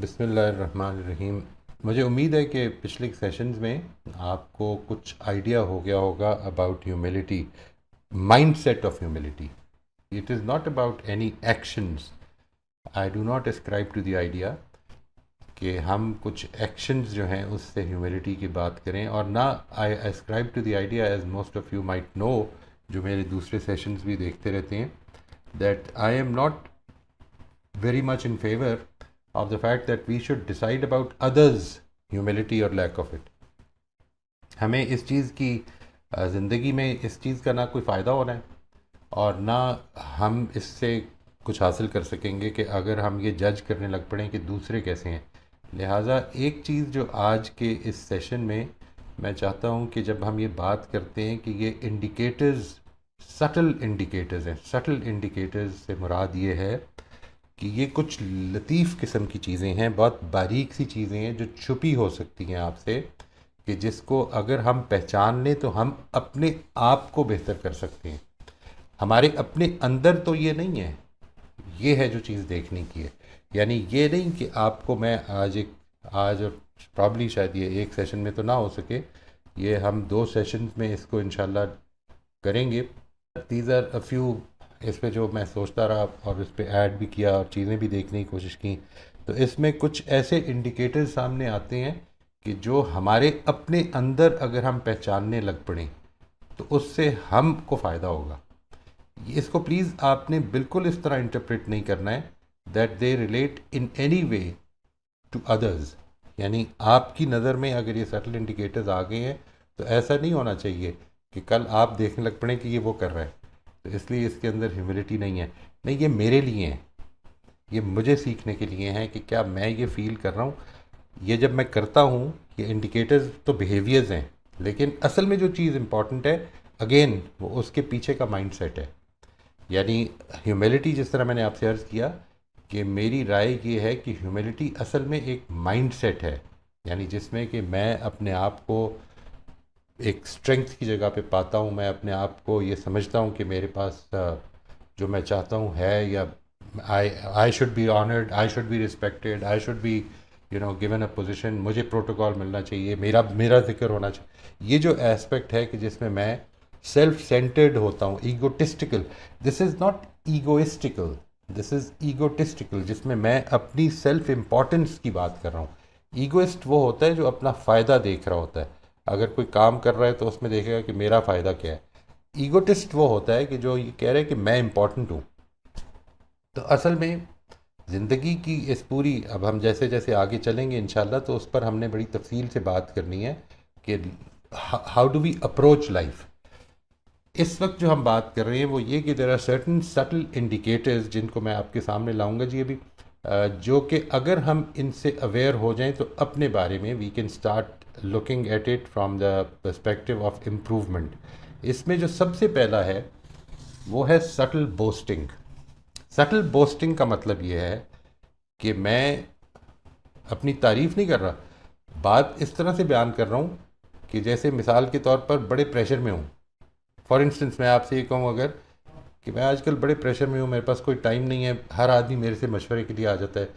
बिस्मिल्लाहिर्रहमानिर्रहीम। मुझे उम्मीद है कि पिछले सेशंस में आपको कुछ आइडिया हो गया होगा about humility, mindset of humility. It is not about any actions. I do not ascribe to the idea कि हम कुछ एक्शंस जो हैं उससे ह्यूमिलिटी की बात करें, और ना I ascribe to the idea, as most of you might know, जो मेरे दूसरे सेशंस भी देखते रहते हैं, that I am not very much in favor of the fact that we should decide about others' humility or lack of it. हमें इस चीज़ की ज़िंदगी में इस चीज़ का ना कोई फ़ायदा होना है, और ना हम इससे कुछ हासिल कर सकेंगे कि अगर हम ये जज करने लग पड़ें कि दूसरे कैसे हैं। लिहाजा एक चीज़ जो आज के इस सेशन में मैं चाहता हूँ कि जब हम ये बात करते हैं कि ये इंडिकेटर्स, सटल इंडिकेटर्स हैं, सटल इंडिकेटर्स से मुराद ये है कि ये कुछ लतीफ़ किस्म की चीज़ें हैं, बहुत बारीक सी चीज़ें हैं जो छुपी हो सकती हैं आपसे, कि जिसको अगर हम पहचान लें तो हम अपने आप को बेहतर कर सकते हैं। हमारे अपने अंदर तो ये नहीं है, ये है जो चीज़ देखने की है। यानी ये नहीं कि आपको मैं आज प्रॉब्ली शायद ये एक सेशन में तो ना हो सके, ये हम 2 सेशन में इसको इंशाल्लाह करेंगे। दीज आर अ फ्यू, इस पे जो मैं सोचता रहा और इस पे ऐड भी किया और चीज़ें भी देखने की कोशिश की, तो इसमें कुछ ऐसे इंडिकेटर सामने आते हैं कि जो हमारे अपने अंदर अगर हम पहचानने लग पड़ें तो उससे हमको फ़ायदा होगा। इसको प्लीज़ आपने बिल्कुल इस तरह इंटरप्रेट नहीं करना है that they relate in any way to others. यानी आपकी नज़र में अगर ये सटल इंडिकेटर्स आ गए हैं तो ऐसा नहीं होना चाहिए कि कल आप देखने लग पड़े कि ये वो कर रहा है तो इसलिए इसके अंदर ह्यूमिलिटी नहीं है। नहीं, ये मेरे लिए हैं, ये मुझे सीखने के लिए हैं कि क्या मैं ये फील कर रहा हूँ। ये जब मैं करता हूँ, ये इंडिकेटर्स तो बिहेवियर्स हैं, लेकिन असल में जो चीज़ इम्पॉर्टेंट है अगेन वो उसके पीछे का माइंडसेट है। यानी ह्यूमिलिटी, जिस तरह मैंने आपसे अर्ज़ किया कि मेरी राय ये है कि ह्यूमिलिटी असल में एक माइंडसेट है, यानी जिसमें कि मैं अपने आप को एक स्ट्रेंथ की जगह पे पाता हूँ। मैं अपने आप को ये समझता हूँ कि मेरे पास जो मैं चाहता हूँ है, या I should be honoured, I should be respected, I should be given a position, मुझे प्रोटोकॉल मिलना चाहिए, मेरा मेरा जिक्र होना चाहिए। ये जो एस्पेक्ट है कि जिसमें मैं सेल्फ सेंटर्ड होता हूँ, egotistical, this is not egoistical, this is egotistical, जिसमें मैं अपनी सेल्फ इम्पोर्टेंस की बात कर रहा हूँ। ईगोइस्ट वो होता है जो अपना फ़ायदा देख रहा होता है, अगर कोई काम कर रहा है तो उसमें देखेगा कि मेरा फ़ायदा क्या है। ईगोटिस्ट वो होता है कि जो ये कह रहा है कि मैं इम्पॉर्टेंट हूँ। तो असल में ज़िंदगी की इस पूरी, अब हम जैसे जैसे आगे चलेंगे इंशाल्लाह तो उस पर हमने बड़ी तफसील से बात करनी है कि how do we approach life. इस वक्त जो हम बात कर रहे हैं वो ये कि there are certain subtle indicators जिनको मैं आपके सामने लाऊंगा जी अभी, जो कि अगर हम इनसे अवेयर हो जाएं तो अपने बारे में we can start looking at it from the perspective of improvement. इसमें जो सबसे पहला है वो है सटल बोस्टिंग। सटल बोस्टिंग का मतलब ये है कि मैं अपनी तारीफ़ नहीं कर रहा, बात इस तरह से बयान कर रहा हूँ कि जैसे मिसाल के तौर पर बड़े प्रेशर में हूँ। फॉर इंस्टेंस मैं आपसे ये कहूँ अगर कि मैं आजकल बड़े प्रेशर में हूँ, मेरे पास कोई टाइम नहीं है, हर आदमी मेरे से मशवरे के लिए आ जाता है,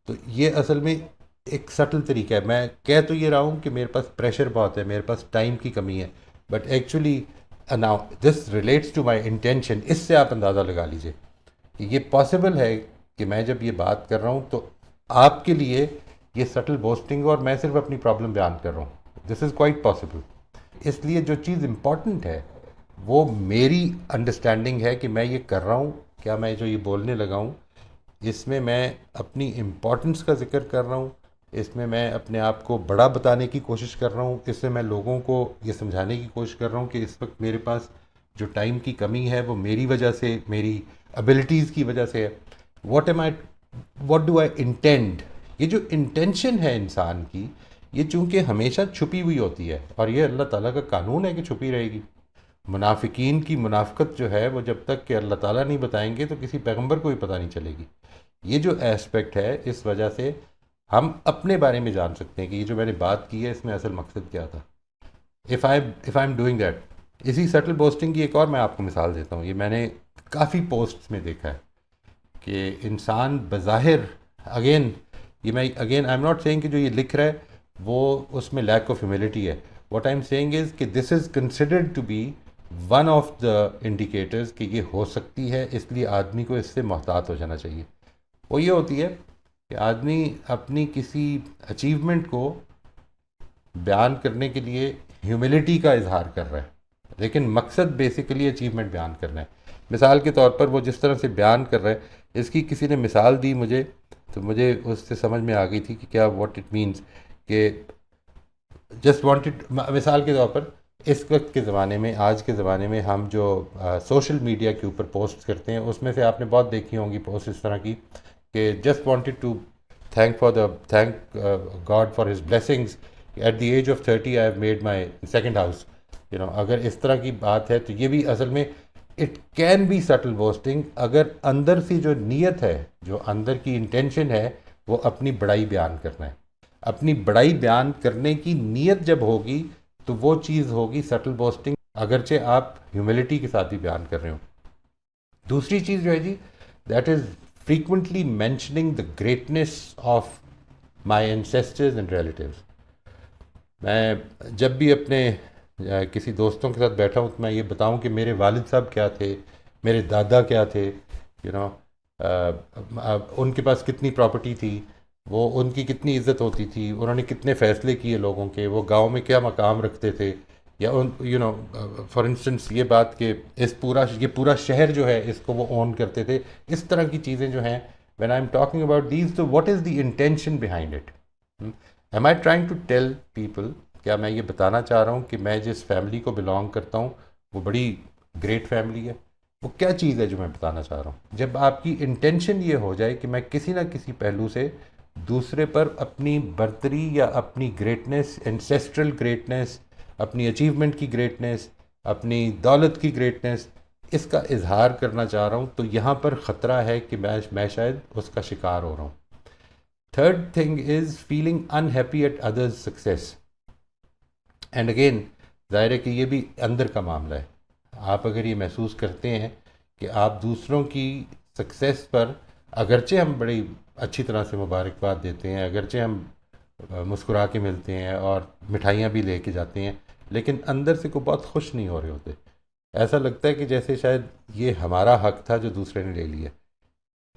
तो ये असल में एक सटल तरीका है। मैं कह तो ये रहा हूँ कि मेरे पास प्रेशर बहुत है, मेरे पास टाइम की कमी है, but actually now this relates to my intention. इससे आप अंदाज़ा लगा लीजिए कि ये पॉसिबल है कि मैं जब ये बात कर रहा हूँ तो आपके लिए ये सटल बोस्टिंग और मैं सिर्फ अपनी प्रॉब्लम बयान कर रहा हूँ, दिस इज़ क्वाइट पॉसिबल। इसलिए जो चीज़ इम्पॉर्टेंट है वो मेरी अंडरस्टैंडिंग है कि मैं ये कर रहा हूँ, क्या मैं जो ये बोलने लगा हूँ इसमें मैं अपनी इम्पोर्टेंस का जिक्र कर रहा हूँ, इसमें मैं अपने आप को बड़ा बताने की कोशिश कर रहा हूँ, इससे मैं लोगों को ये समझाने की कोशिश कर रहा हूँ कि इस वक्त मेरे पास जो टाइम की कमी है वो मेरी वजह से, मेरी एबिलिटीज़ की वजह से है। What do I intend. ये जो इंटेंशन है इंसान की, ये चूँकि हमेशा छुपी हुई होती है और ये अल्लाह ताला का कानून है कि छुपी रहेगी। मुनाफिकीन की मुनाफ़िकत जो है वो जब तक कि अल्लाह ताला नहीं बताएंगे तो किसी पैगंबर को भी पता नहीं चलेगी। ये जो एस्पेक्ट है, इस वजह से हम अपने बारे में जान सकते हैं कि ये जो मैंने बात की है इसमें असल मकसद क्या था। If I am doing that. इसी सटल पोस्टिंग की एक और मैं आपको मिसाल देता हूँ, ये मैंने काफ़ी पोस्ट्स में देखा है कि इंसान बज़ाहिर, अगेन ये मैं again I am not saying कि जो ये लिख रहा है वो उसमें लैक ऑफ ह्यूमिलिटी है. What I am saying is कि this is considered to be one of the indicators कि ये हो सकती है, इसलिए आदमी को इससे मोहतात हो जाना चाहिए. वो ये होती है कि आदमी अपनी किसी अचीवमेंट को बयान करने के लिए ह्यूमिलिटी का इजहार कर रहा है, लेकिन मकसद बेसिकली अचीवमेंट बयान करना है. मिसाल के तौर पर वो जिस तरह से बयान कर रहा है, इसकी किसी ने मिसाल दी मुझे, तो मुझे उससे समझ में आ गई थी कि क्या व्हाट इट मीन्स कि जस्ट वांटेड. मिसाल के तौर पर इस वक्त के ज़माने में, आज के ज़माने में हम जो सोशल मीडिया के ऊपर पोस्ट करते हैं, उसमें से आपने बहुत देखी होंगी पोस्ट इस तरह की कि just wanted to thank God for his blessings, at the age of 30 I have made my second house. अगर इस तरह की बात है तो ये भी असल में it can be subtle boasting, अगर अंदर से जो नीयत है, जो अंदर की इंटेंशन है, वो अपनी बड़ाई बयान करना है. अपनी बड़ाई बयान करने की नीयत जब होगी तो वो चीज़ होगी सटल बोस्टिंग, अगरचे आप ह्यूमिलिटी के साथ ही बयान कर रहे हो. दूसरी चीज़ जो है जी, that is frequently mentioning the greatness of my ancestors and relatives. मैं जब भी अपने किसी दोस्तों के साथ बैठा हूँ तो मैं ये बताऊँ कि मेरे वालिद साहब क्या थे, मेरे दादा क्या थे, उनके पास कितनी प्रॉपर्टी थी, वो उनकी कितनी इज़्ज़त होती थी, उन्होंने कितने फ़ैसले किए लोगों के, वो गांव में क्या मकाम रखते थे, या फॉर इंस्टेंस ये बात कि ये पूरा शहर जो है इसको वो ओन करते थे. इस तरह की चीज़ें जो हैं, when I am talking about these, तो what is the intention behind it? Am I trying to tell people, क्या मैं ये बताना चाह रहा हूँ कि मैं जिस फैमिली को बिलोंग करता हूँ वो बड़ी ग्रेट फैमिली है? वो क्या चीज़ है जो मैं बताना चाह रहा हूँ? जब आपकी इंटेंशन ये हो जाए कि मैं किसी ना किसी पहलू से दूसरे पर अपनी बर्तरी या अपनी ग्रेटनेस, एंसेस्ट्रल ग्रेटनेस, अपनी अचीवमेंट की ग्रेटनेस, अपनी दौलत की ग्रेटनेस, इसका इजहार करना चाह रहा हूँ, तो यहाँ पर ख़तरा है कि मैं शायद उसका शिकार हो रहा हूँ. Third thing is feeling unhappy at others success. And again ज़ाहिर है कि ये भी अंदर का मामला है. आप अगर ये महसूस करते हैं कि आप दूसरों की सक्सेस पर, अगरचे हम बड़ी अच्छी तरह से मुबारकबाद देते हैं, अगरचे हम मुस्कुरा के मिलते हैं और मिठाइयाँ भी लेके जाते हैं, लेकिन अंदर से को बहुत खुश नहीं हो रहे होते. ऐसा लगता है कि जैसे शायद ये हमारा हक था जो दूसरे ने ले लिया.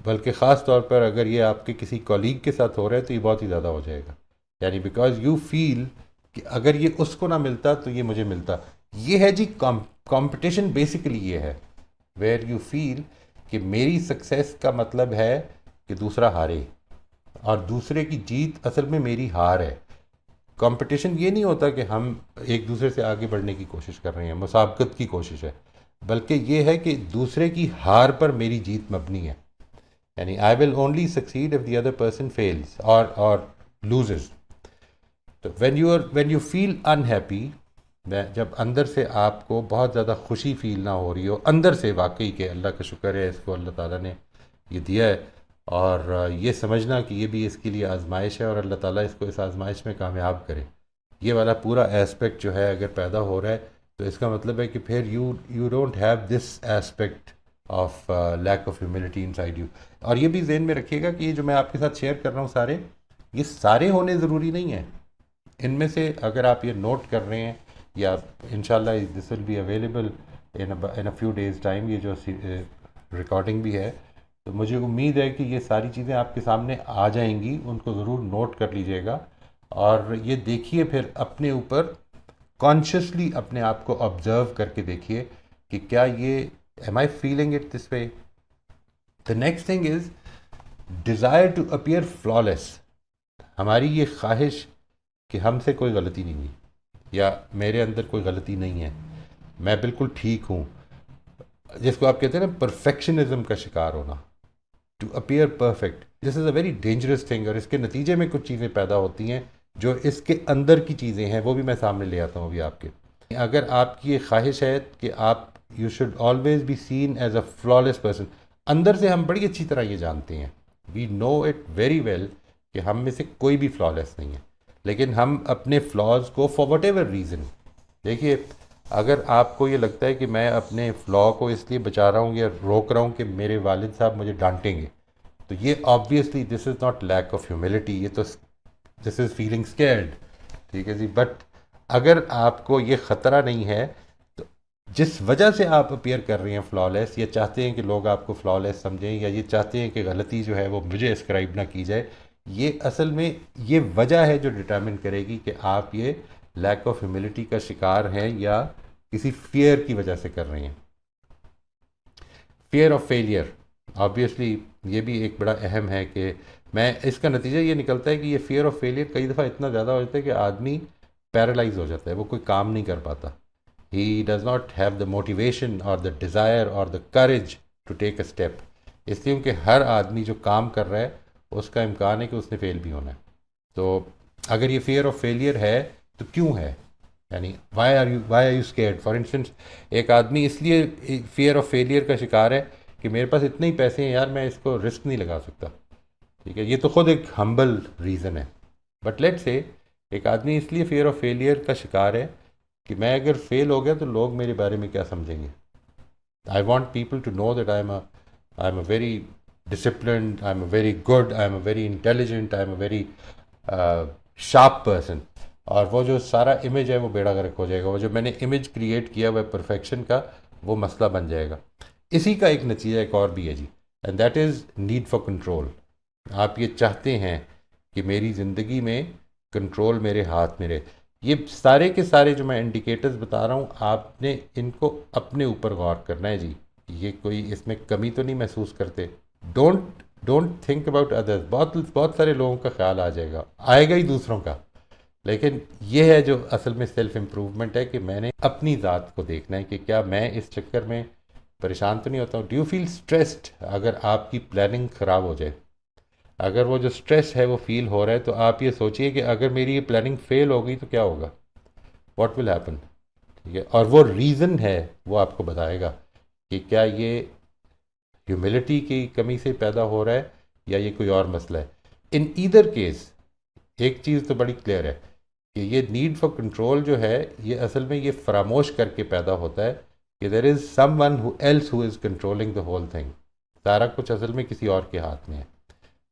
बल्कि ख़ास तौर पर अगर ये आपके किसी कॉलीग के साथ हो रहा है तो ये बहुत ही ज़्यादा हो जाएगा. यानी बिकॉज यू फील कि अगर ये उसको ना मिलता तो ये मुझे मिलता. ये है जी कंपटीशन. बेसिकली ये है वेयर यू फील कि मेरी सक्सेस का मतलब है कि दूसरा हारे, और दूसरे की जीत असल में मेरी हार है. कंपटीशन ये नहीं होता कि हम एक दूसरे से आगे बढ़ने की कोशिश कर रहे हैं, मुसाबकत की कोशिश है, बल्कि ये है कि दूसरे की हार पर मेरी जीत मबनी है. यानी I will only succeed if the other person fails और लूजेस. तो व्हेन यू फील अनहैप्पी, जब अंदर से आपको बहुत ज़्यादा खुशी फील ना हो रही हो अंदर से, वाकई के अल्लाह का शुक्र है इसको अल्लाह ताला ने ये दिया है, और ये समझना कि ये भी इसके लिए आजमाइश है और अल्लाह ताला इसको इस आजमाइश में कामयाब करे, ये वाला पूरा एस्पेक्ट जो है अगर पैदा हो रहा है, तो इसका मतलब है कि फिर you don't have this aspect of lack of humility inside you. और ये भी जहन में रखिएगा कि ये जो मैं आपके साथ शेयर कर रहा हूँ सारे, ये सारे होने ज़रूरी नहीं है. इनमें से अगर आप ये नोट कर रहे हैं, या इंशाल्लाह this will be available in a few days time, ये जो रिकॉर्डिंग भी है, तो मुझे उम्मीद है कि ये सारी चीज़ें आपके सामने आ जाएंगी. उनको ज़रूर नोट कर लीजिएगा और ये देखिए, फिर अपने ऊपर कॉन्शियसली अपने आप को ऑब्ज़र्व करके देखिए कि क्या ये, am I feeling it this way. The next thing is desire to appear flawless. हमारी ये ख्वाहिश कि हमसे कोई गलती नहीं हुई, या मेरे अंदर कोई गलती नहीं है, मैं बिल्कुल ठीक हूँ, जिसको आप कहते हैं ना परफेक्शनिज्म का शिकार होना, to appear perfect. This is a very dangerous thing, और इसके नतीजे में कुछ चीज़ें पैदा होती हैं जो इसके अंदर की चीज़ें हैं, वो भी मैं सामने ले आता हूँ अभी आपके. अगर आपकी ये ख्वाहिश है कि आप, you should always be seen as a flawless person, अंदर से हम बड़ी अच्छी तरह ये जानते हैं, we know it very well कि हम में से कोई भी फ्लॉलेस नहीं है, लेकिन हम अपने फ्लॉज को फॉर वट एवर रीज़न, देखिए, अगर आपको ये लगता है कि मैं अपने फ्लॉ को इसलिए बचा रहा हूँ या रोक रहा हूँ कि मेरे वालिद साहब मुझे डांटेंगे, तो ये obviously this is not lack of humility, ये तो दिस इज़ फीलिंग स्कैर्ड, ठीक है जी। बट अगर आपको ये ख़तरा नहीं है तो जिस वजह से आप अपीयर कर रही हैं फ्लॉलेस, या चाहते हैं कि लोग आपको फ्लॉलेस समझें, या ये चाहते हैं कि गलती जो है वो मुझे एस्क्राइब ना की जाए, ये असल में ये वजह है जो डिटर्मिन करेगी कि आप ये लैक ऑफ ह्यूमिलिटी का शिकार हैं या किसी फियर की वजह से कर रही हैं। फियर ऑफ फेलियर ऑब्वियसली ये भी एक बड़ा अहम है कि मैं इसका नतीजा ये निकलता है कि ये फियर ऑफ फेलियर कई दफ़ा इतना ज़्यादा हो जाता है कि आदमी पैरालाइज हो जाता है, वो कोई काम नहीं कर पाता। He does not have the motivation और द डिज़ायर और the courage to take a step, इसलिए क्योंकि हर आदमी जो काम कर रहा है उसका इम्कान है कि उसने फेल भी होना है। तो अगर ये फियर ऑफ फेलियर है तो क्यों है, यानी why are you scared. For instance एक आदमी इसलिए फियर ऑफ फेलियर का शिकार है कि मेरे पास इतने ही पैसे हैं यार, मैं इसको रिस्क नहीं लगा सकता, ठीक है। ये तो खुद एक हम्बल रीज़न है। बट लेट्स से एक आदमी इसलिए फियर ऑफ फेलियर का शिकार है कि मैं अगर फेल हो गया तो लोग मेरे बारे में क्या समझेंगे। I want people to know that I am a very disciplined, I'm a very good, I'm a very intelligent, I'm a very sharp person. और वो जो सारा इमेज है वो बेड़ा गर्क हो जाएगा, वो जो मैंने इमेज क्रिएट किया हुआ है परफेक्शन का, वो मसला बन जाएगा। इसी का एक नतीजा एक और भी है जी, and that is need for control. आप ये चाहते हैं कि मेरी ज़िंदगी में कंट्रोल मेरे हाथ में रहे। ये सारे के सारे जो मैं इंडिकेटर्स बता रहा हूँ, आपने इनको अपने ऊपर गौर करना है जी। ये कोई इसमें कमी तो नहीं महसूस करते। Don't think about others. बहुत बहुत सारे लोगों का ख्याल आ जाएगा, आएगा ही दूसरों का, लेकिन ये है जो असल में सेल्फ इम्प्रूवमेंट है कि मैंने अपनी ज़ात को देखना है कि क्या मैं इस चक्कर में परेशान तो नहीं होता हूँ। Do you feel stressed? अगर आपकी प्लानिंग ख़राब हो जाए, अगर वो जो स्ट्रेस है वो फील हो रहा है, तो आप ये सोचिए कि अगर मेरी ये प्लानिंग फेल हो गई तो क्या होगा, व्हाट विल हैपन, ठीक है। और वो रीज़न है वो आपको बताएगा कि क्या ये ह्यूमिलिटी की कमी से पैदा हो रहा है या ये कोई और मसला है। इन ईदर केस एक चीज़ तो बड़ी क्लियर है कि ये नीड फॉर कंट्रोल जो है ये असल में ये फरामोश करके पैदा होता है कि there is someone who else who is controlling the whole thing. सारा कुछ असल में किसी और के हाथ में है।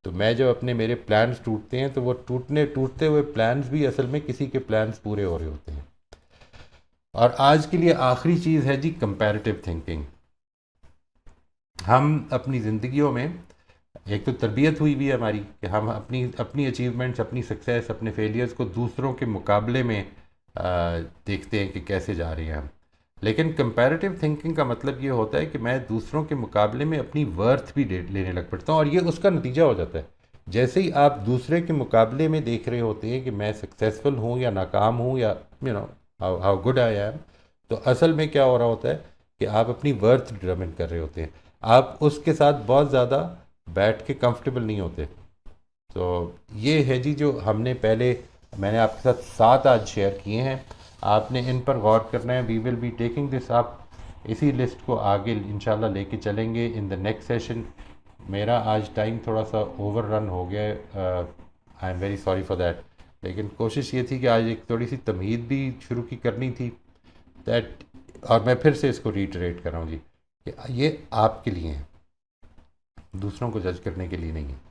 तो मैं जब अपने मेरे प्लान्स टूटते हैं तो वो टूटते हुए प्लान्स भी असल में किसी के प्लान्स पूरे हो रहे होते हैं। और आज के लिए आखिरी चीज़ है जी कंपैरेटिव थिंकिंग। हम अपनी ज़िंदगियों में एक तो तरबियत हुई भी है हमारी कि हम अपनी अपनी अचीवमेंट्स, अपनी सक्सेस, अपने फेलियर्स को दूसरों के मुकाबले में देखते हैं कि कैसे जा रहे हैं हम। लेकिन कंपैरेटिव थिंकिंग का मतलब ये होता है कि मैं दूसरों के मुकाबले में अपनी वर्थ भी लेने लग पड़ता हूँ, और ये उसका नतीजा हो जाता है। जैसे ही आप दूसरे के मुकाबले में देख रहे होते हैं कि मैं सक्सेसफुल हूँ या नाकाम हूँ या you know how good I am, तो असल में क्या हो रहा होता है कि आप अपनी वर्थ डिटरमिन कर रहे होते हैं। आप उसके साथ बहुत ज़्यादा बैठ के कंफर्टेबल नहीं होते। तो ये है जी जो हमने पहले मैंने आपके साथ 7 आज शेयर किए हैं, आपने इन पर गौर करना है। We will be taking this आप इसी लिस्ट को आगे इंशाल्लाह लेके चलेंगे इन द नेक्स्ट सेशन। मेरा आज टाइम थोड़ा सा ओवर रन हो गया है, I am very sorry for that. लेकिन कोशिश ये थी कि आज एक थोड़ी सी तमहीद भी शुरू की करनी थी दैट, और मैं फिर से इसको रीटरेट कर रहा हूँ जी कि ये आपके लिए है, दूसरों को जज करने के लिए नहीं है।